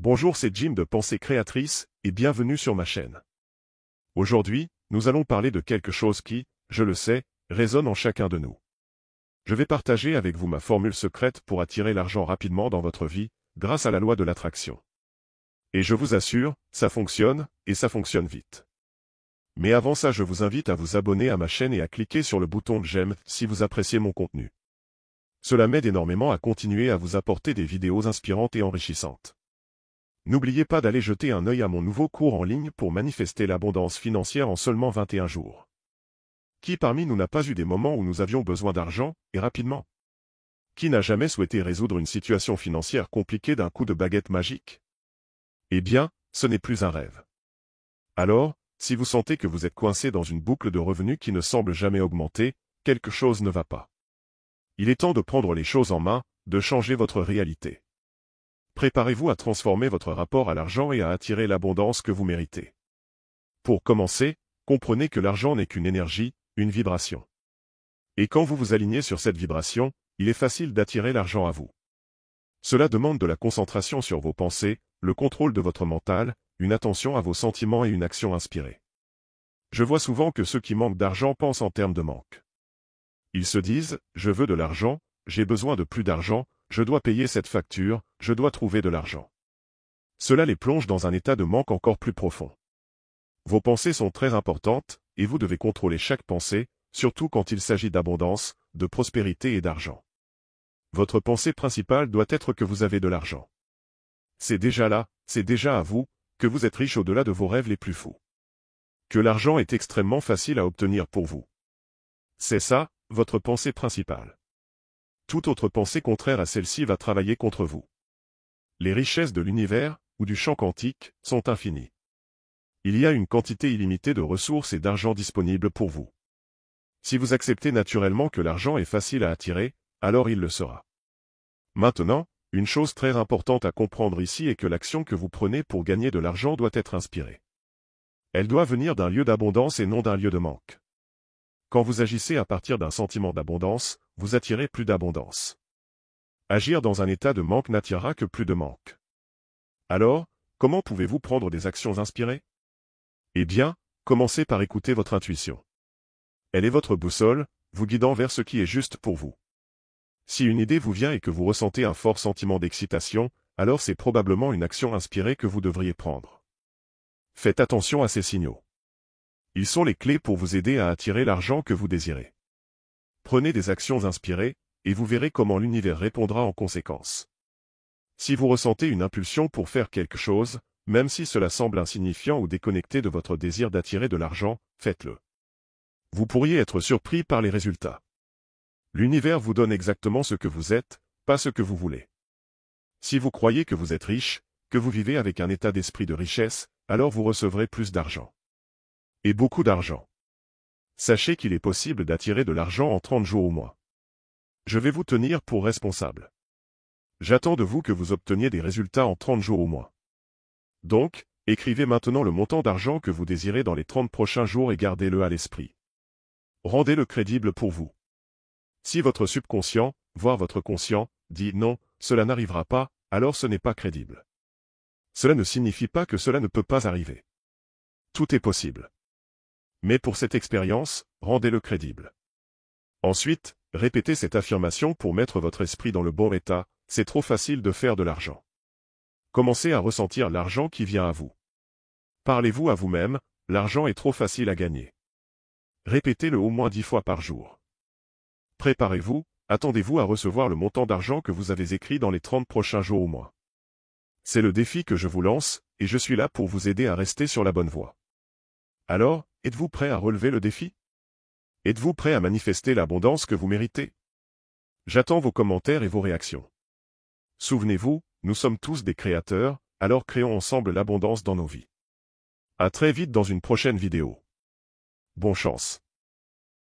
Bonjour, c'est Jim de Pensée Créatrice, et bienvenue sur ma chaîne. Aujourd'hui, nous allons parler de quelque chose qui, je le sais, résonne en chacun de nous. Je vais partager avec vous ma formule secrète pour attirer l'argent rapidement dans votre vie, grâce à la loi de l'attraction. Et je vous assure, ça fonctionne, et ça fonctionne vite. Mais avant ça, je vous invite à vous abonner à ma chaîne et à cliquer sur le bouton de j'aime si vous appréciez mon contenu. Cela m'aide énormément à continuer à vous apporter des vidéos inspirantes et enrichissantes. N'oubliez pas d'aller jeter un œil à mon nouveau cours en ligne pour manifester l'abondance financière en seulement 21 jours. Qui parmi nous n'a pas eu des moments où nous avions besoin d'argent, et rapidement? Qui n'a jamais souhaité résoudre une situation financière compliquée d'un coup de baguette magique? Eh bien, ce n'est plus un rêve. Alors, si vous sentez que vous êtes coincé dans une boucle de revenus qui ne semble jamais augmenter, quelque chose ne va pas. Il est temps de prendre les choses en main, de changer votre réalité. Préparez-vous à transformer votre rapport à l'argent et à attirer l'abondance que vous méritez. Pour commencer, comprenez que l'argent n'est qu'une énergie, une vibration. Et quand vous vous alignez sur cette vibration, il est facile d'attirer l'argent à vous. Cela demande de la concentration sur vos pensées, le contrôle de votre mental, une attention à vos sentiments et une action inspirée. Je vois souvent que ceux qui manquent d'argent pensent en termes de manque. Ils se disent, je veux de l'argent, j'ai besoin de plus d'argent, je dois payer cette facture, je dois trouver de l'argent. Cela les plonge dans un état de manque encore plus profond. Vos pensées sont très importantes, et vous devez contrôler chaque pensée, surtout quand il s'agit d'abondance, de prospérité et d'argent. Votre pensée principale doit être que vous avez de l'argent. C'est déjà là, c'est déjà à vous, que vous êtes riche au-delà de vos rêves les plus fous. Que l'argent est extrêmement facile à obtenir pour vous. C'est ça, votre pensée principale. Toute autre pensée contraire à celle-ci va travailler contre vous. Les richesses de l'univers, ou du champ quantique, sont infinies. Il y a une quantité illimitée de ressources et d'argent disponibles pour vous. Si vous acceptez naturellement que l'argent est facile à attirer, alors il le sera. Maintenant, une chose très importante à comprendre ici est que l'action que vous prenez pour gagner de l'argent doit être inspirée. Elle doit venir d'un lieu d'abondance et non d'un lieu de manque. Quand vous agissez à partir d'un sentiment d'abondance, vous attirez plus d'abondance. Agir dans un état de manque n'attirera que plus de manque. Alors, comment pouvez-vous prendre des actions inspirées? Eh bien, commencez par écouter votre intuition. Elle est votre boussole, vous guidant vers ce qui est juste pour vous. Si une idée vous vient et que vous ressentez un fort sentiment d'excitation, alors c'est probablement une action inspirée que vous devriez prendre. Faites attention à ces signaux. Ils sont les clés pour vous aider à attirer l'argent que vous désirez. Prenez des actions inspirées, et vous verrez comment l'univers répondra en conséquence. Si vous ressentez une impulsion pour faire quelque chose, même si cela semble insignifiant ou déconnecté de votre désir d'attirer de l'argent, faites-le. Vous pourriez être surpris par les résultats. L'univers vous donne exactement ce que vous êtes, pas ce que vous voulez. Si vous croyez que vous êtes riche, que vous vivez avec un état d'esprit de richesse, alors vous recevrez plus d'argent. Et beaucoup d'argent. Sachez qu'il est possible d'attirer de l'argent en 30 jours ou moins. Je vais vous tenir pour responsable. J'attends de vous que vous obteniez des résultats en 30 jours ou moins. Donc, écrivez maintenant le montant d'argent que vous désirez dans les 30 prochains jours et gardez-le à l'esprit. Rendez-le crédible pour vous. Si votre subconscient, voire votre conscient, dit non, cela n'arrivera pas, alors ce n'est pas crédible. Cela ne signifie pas que cela ne peut pas arriver. Tout est possible. Mais pour cette expérience, rendez-le crédible. Ensuite, répétez cette affirmation pour mettre votre esprit dans le bon état, c'est trop facile de faire de l'argent. Commencez à ressentir l'argent qui vient à vous. Parlez-vous à vous-même, l'argent est trop facile à gagner. Répétez-le au moins 10 fois par jour. Préparez-vous, attendez-vous à recevoir le montant d'argent que vous avez écrit dans les 30 prochains jours au moins. C'est le défi que je vous lance, et je suis là pour vous aider à rester sur la bonne voie. Alors, êtes-vous prêt à relever le défi? Êtes-vous prêt à manifester l'abondance que vous méritez? J'attends vos commentaires et vos réactions. Souvenez-vous, nous sommes tous des créateurs, alors créons ensemble l'abondance dans nos vies. À très vite dans une prochaine vidéo. Bonne chance.